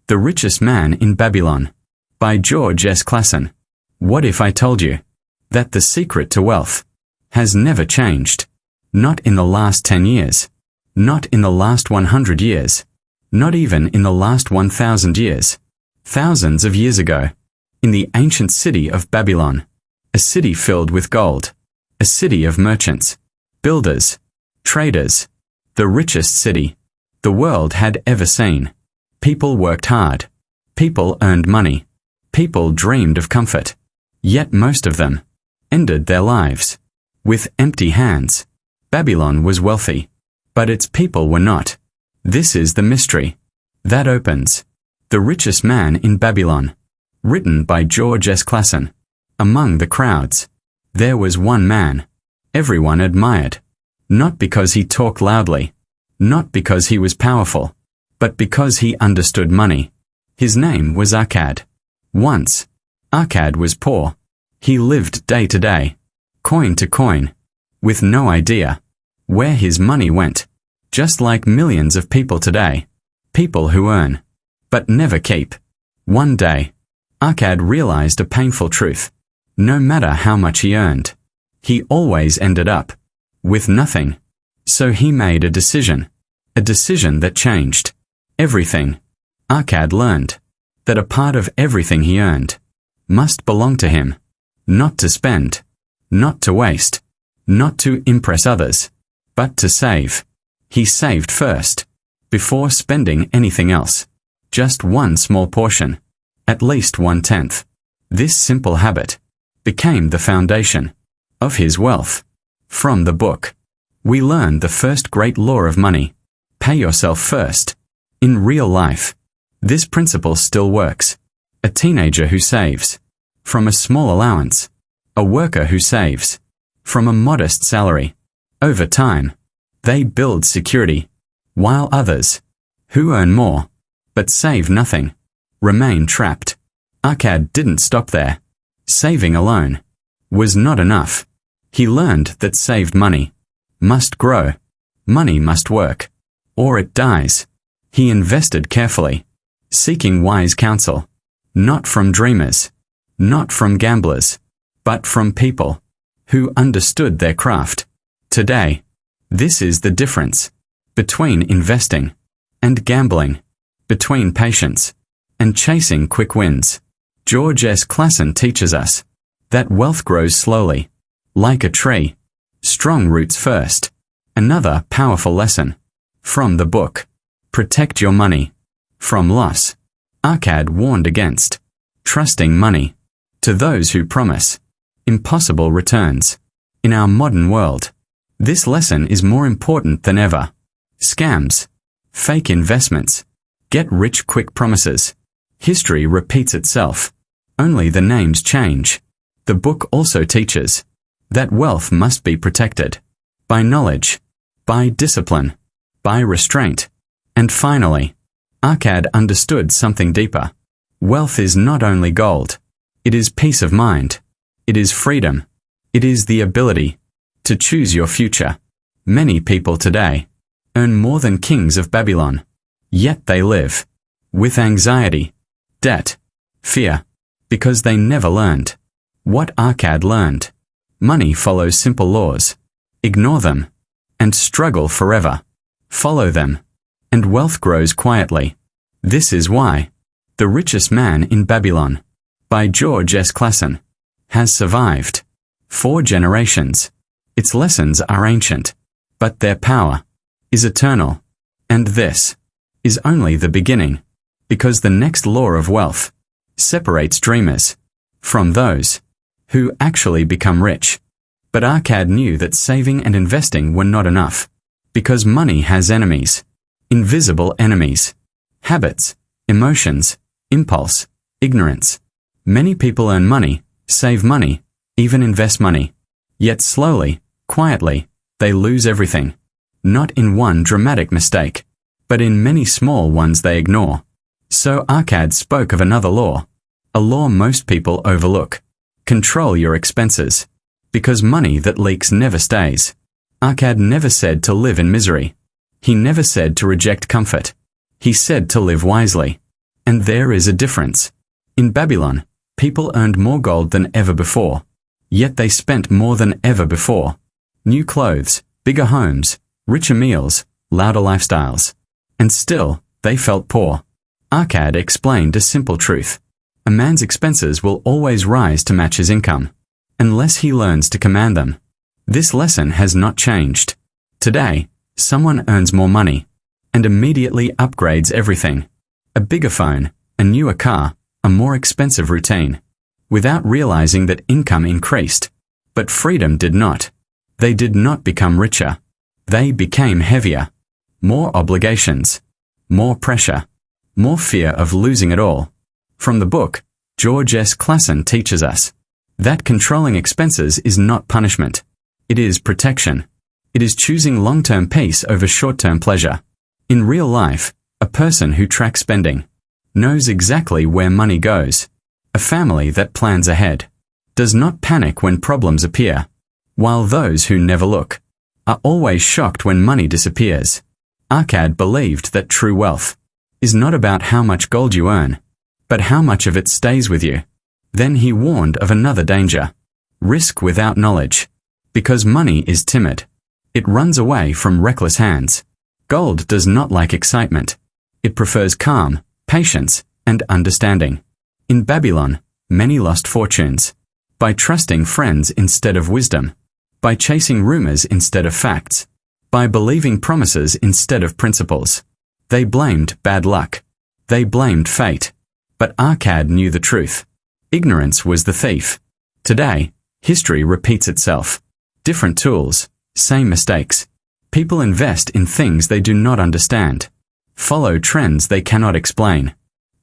The Richest Man in Babylon, by George S. Clason. What if I told you that the secret to wealth has never changed? Not in the last 10 years. Not in the last 100 years. Not even in the last 1,000 years. Thousands of years ago, in the ancient city of Babylon, a city filled with gold, a city of merchants, builders, traders, the richest city the world had ever seen. People worked hard. People earned money. People dreamed of comfort. Yet most of them ended their lives with empty hands. Babylon was wealthy, but its people were not. This is the mystery that opens The Richest Man in Babylon, written by George S. Clason. Among the crowds, there was one man everyone admired, not because he talked loudly, not because he was powerful, but because he understood money. His name was Akkad. Once, Akkad was poor. He lived day to day, coin to coin, with no idea where his money went, just like millions of people today, people who earn, but never keep. One day, Akkad realized a painful truth. No matter how much he earned, he always ended up with nothing. So he made a decision that changed everything. Akkad learned that a part of everything he earned must belong to him, not to spend, not to waste, not to impress others, but to save. He saved first, before spending anything else, just one small portion, at least 1/10. This simple habit became the foundation of his wealth. From the book, we learn the first great law of money: pay yourself first. In real life, this principle still works. A teenager who saves from a small allowance, a worker who saves from a modest salary. Over time, they build security, while others, who earn more, but save nothing, remain trapped. Akkad didn't stop there. Saving alone was not enough. He learned that saved money must grow. Money must work, or it dies. He invested carefully, seeking wise counsel, not from dreamers, not from gamblers, but from people who understood their craft. Today, this is the difference between investing and gambling, between patience and chasing quick wins. George S. Clason teaches us that wealth grows slowly, like a tree, strong roots first. Another powerful lesson from the book, protect your money from loss. Akkad warned against trusting money to those who promise impossible returns. In our modern world, this lesson is more important than ever. Scams, fake investments, get-rich-quick promises. History repeats itself. Only the names change. The book also teaches that wealth must be protected by knowledge, by discipline, by restraint. And finally, Akkad understood something deeper. Wealth is not only gold. It is peace of mind. It is freedom. It is the ability to choose your future. Many people today earn more than kings of Babylon, yet they live with anxiety, debt, fear, because they never learned what Akkad learned. Money follows simple laws. Ignore them, and struggle forever. Follow them, and wealth grows quietly. This is why The Richest Man in Babylon, by George S. Clason, has survived 4 generations. Its lessons are ancient, but their power is eternal. And this is only the beginning, because the next law of wealth separates dreamers from those who actually become rich. But Akkad knew that saving and investing were not enough, because money has enemies, invisible enemies, habits, emotions, impulse, ignorance. Many people earn money, save money, even invest money. Yet slowly, quietly, they lose everything. Not in one dramatic mistake, but in many small ones they ignore. So Akkad spoke of another law, a law most people overlook. Control your expenses, because money that leaks never stays. Akkad never said to live in misery. He never said to reject comfort. He said to live wisely. And there is a difference. In Babylon, people earned more gold than ever before, yet they spent more than ever before. New clothes, bigger homes, richer meals, louder lifestyles. And still, they felt poor. Arcad explained a simple truth. A man's expenses will always rise to match his income, unless he learns to command them. This lesson has not changed. Today, someone earns more money and immediately upgrades everything. A bigger phone, a newer car, a more expensive routine, without realizing that income increased. But freedom did not. They did not become richer. They became heavier. More obligations. More pressure. More fear of losing it all. From the book, George S. Clason teaches us that controlling expenses is not punishment. It is protection. It is choosing long-term peace over short-term pleasure. In real life, a person who tracks spending knows exactly where money goes. A family that plans ahead does not panic when problems appear, while those who never look are always shocked when money disappears. Arcad believed that true wealth is not about how much gold you earn, but how much of it stays with you. Then he warned of another danger: risk without knowledge. Because money is timid. It runs away from reckless hands. Gold does not like excitement. It prefers calm, patience, and understanding. In Babylon, many lost fortunes by trusting friends instead of wisdom, by chasing rumors instead of facts, by believing promises instead of principles. They blamed bad luck. They blamed fate. But Arcad knew the truth. Ignorance was the thief. Today, history repeats itself. Different tools, same mistakes. People invest in things they do not understand, follow trends they cannot explain,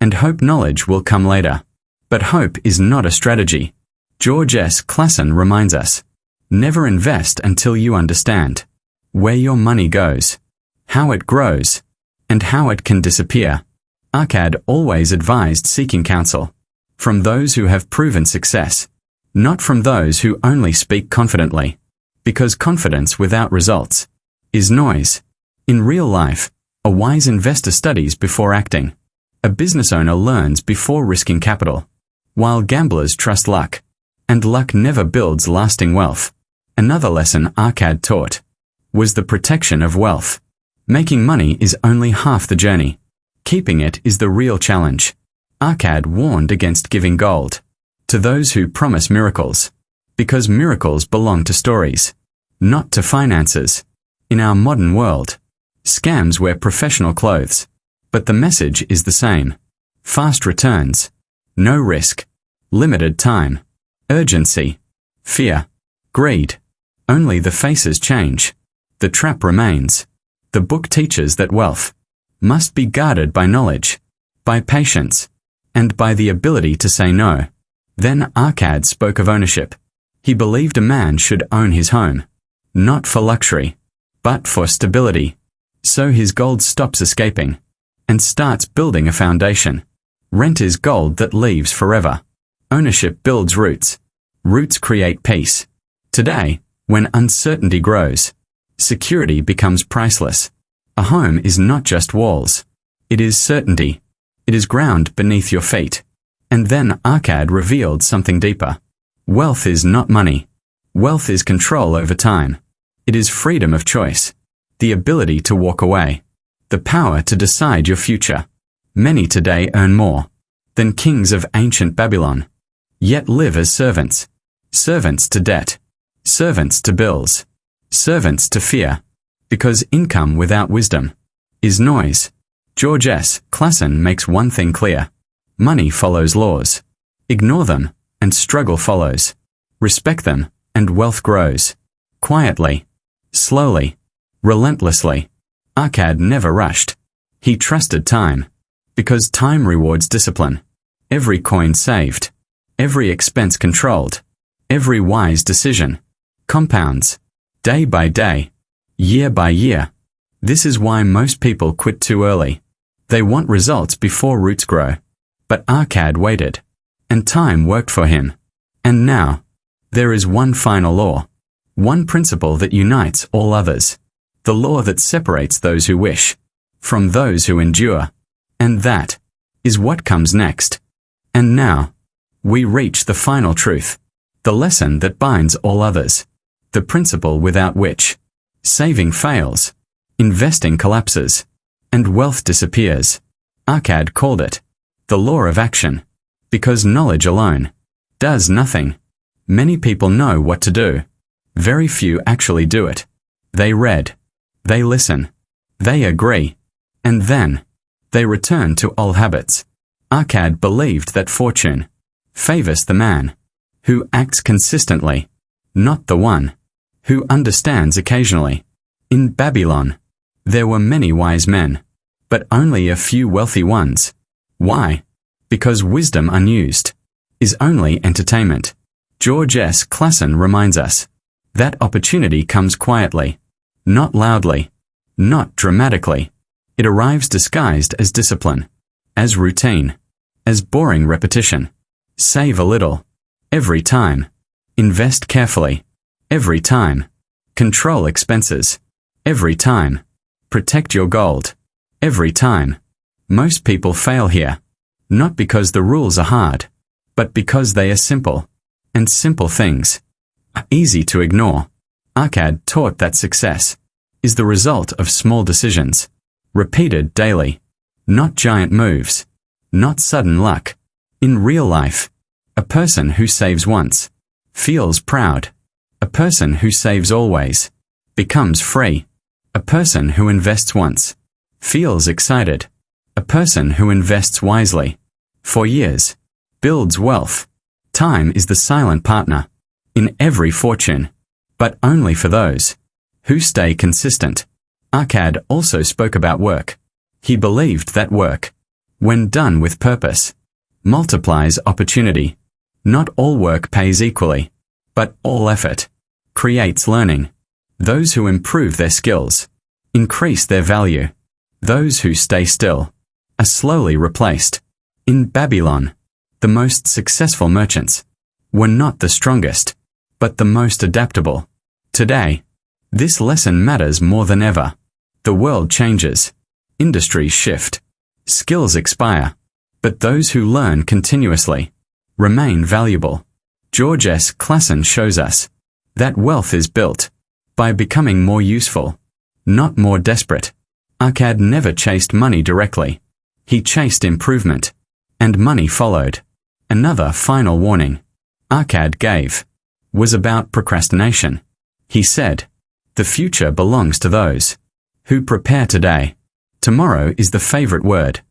and hope knowledge will come later. But hope is not a strategy. George S. Clason reminds us, never invest until you understand where your money goes, how it grows, and how it can disappear. Arcad always advised seeking counsel from those who have proven success, not from those who only speak confidently, because confidence without results is noise. In real life, a wise investor studies before acting. A business owner learns before risking capital, while gamblers trust luck, and luck never builds lasting wealth. Another lesson Arcad taught was the protection of wealth. Making money is only half the journey. Keeping it is the real challenge. Arcad warned against giving gold to those who promise miracles, because miracles belong to stories, not to finances. In our modern world, scams wear professional clothes, but the message is the same. Fast returns, no risk, limited time, urgency, fear, greed. Only the faces change. The trap remains. The book teaches that wealth must be guarded by knowledge, by patience, and by the ability to say no. Then Arcad spoke of ownership. He believed a man should own his home, not for luxury, but for stability. So his gold stops escaping and starts building a foundation. Rent is gold that leaves forever. Ownership builds roots. Roots create peace. Today, when uncertainty grows, security becomes priceless. A home is not just walls. It is certainty. It is ground beneath your feet. And then Arcad revealed something deeper. Wealth is not money. Wealth is control over time. It is freedom of choice. The ability to walk away. The power to decide your future. Many today earn more than kings of ancient Babylon, yet live as servants. Servants to debt. Servants to bills. Servants to fear. Because income without wisdom is noise. George S. Clason makes one thing clear. Money follows laws. Ignore them, and struggle follows. Respect them, and wealth grows. Quietly, slowly, relentlessly. Arcad never rushed. He trusted time. Because time rewards discipline. Every coin saved. Every expense controlled. Every wise decision compounds. Day by day. Year by year. This is why most people quit too early. They want results before roots grow. But Arcad waited. And time worked for him. And now, there is one final law. One principle that unites all others. The law that separates those who wish from those who endure. And that is what comes next. And now, we reach the final truth, the lesson that binds all others, the principle without which saving fails, investing collapses, and wealth disappears. Arcad called it the law of action, because knowledge alone does nothing. Many people know what to do. Very few actually do it. They read, they listen, they agree, and then they return to old habits. Arcad believed that fortune favors the man who acts consistently, not the one who understands occasionally. In Babylon, there were many wise men, but only a few wealthy ones. Why? Because wisdom unused is only entertainment. George S. Clason reminds us that opportunity comes quietly, not loudly, not dramatically. It arrives disguised as discipline, as routine, as boring repetition. Save a little every time. Invest carefully every time. Control expenses every time. Protect your gold every time. Most people fail here, not because the rules are hard, but because they are simple, and simple things are easy to ignore. Arcad taught that success is the result of small decisions, repeated daily, not giant moves, not sudden luck. In real life, a person who saves once feels proud. A person who saves always becomes free. A person who invests once feels excited. A person who invests wisely for years builds wealth. Time is the silent partner in every fortune, but only for those who stay consistent. Arcad also spoke about work. He believed that work, when done with purpose, multiplies opportunity. Not all work pays equally, but all effort creates learning. Those who improve their skills increase their value. Those who stay still are slowly replaced. In Babylon, the most successful merchants were not the strongest, but the most adaptable. Today, this lesson matters more than ever. The world changes, industries shift, skills expire, but those who learn continuously remain valuable. George S. Clason shows us that wealth is built by becoming more useful, not more desperate. Arcad never chased money directly. He chased improvement, and money followed. Another final warning Arcad gave was about procrastination. He said, "The future belongs to those who prepare today." Tomorrow is the favorite word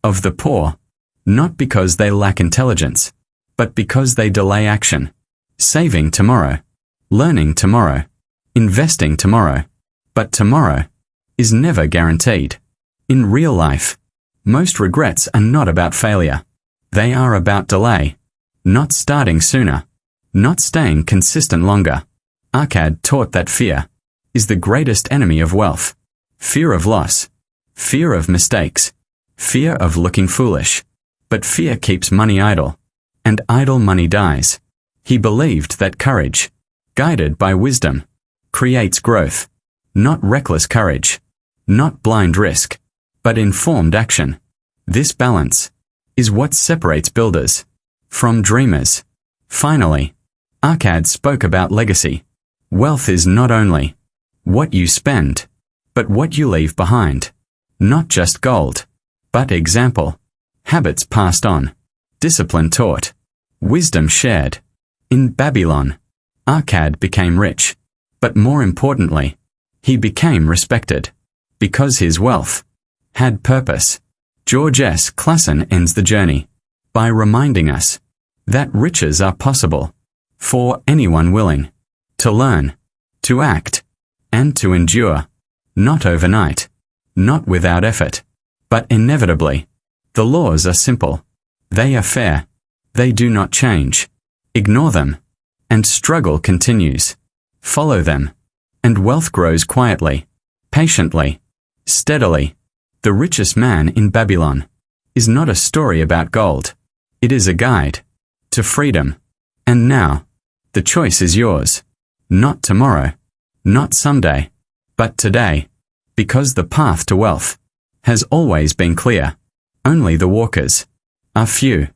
of the poor, not because they lack intelligence, but because they delay action. Saving tomorrow, learning tomorrow, investing tomorrow. But tomorrow is never guaranteed. In real life, most regrets are not about failure. They are about delay, not starting sooner, not staying consistent longer. Arcad taught that fear is the greatest enemy of wealth. Fear of loss, fear of mistakes, fear of looking foolish. But fear keeps money idle, and idle money dies. He believed that courage, guided by wisdom, creates growth. Not reckless courage, not blind risk, but informed action. This balance is what separates builders from dreamers. Finally, Arcad spoke about legacy. Wealth is not only what you spend, but what you leave behind. Not just gold, but example. Habits passed on, discipline taught, wisdom shared. In Babylon, Arcad became rich, but more importantly, he became respected because his wealth had purpose. George S. Clason ends the journey by reminding us that riches are possible for anyone willing to learn, to act, and to endure. Not overnight, not without effort, but inevitably. The laws are simple. They are fair. They do not change. Ignore them, and struggle continues. Follow them, and wealth grows quietly, patiently, steadily. The richest man in Babylon is not a story about gold. It is a guide to freedom. And now, the choice is yours. Not tomorrow, not someday, but today. Because the path to wealth has always been clear. Only the walkers are few.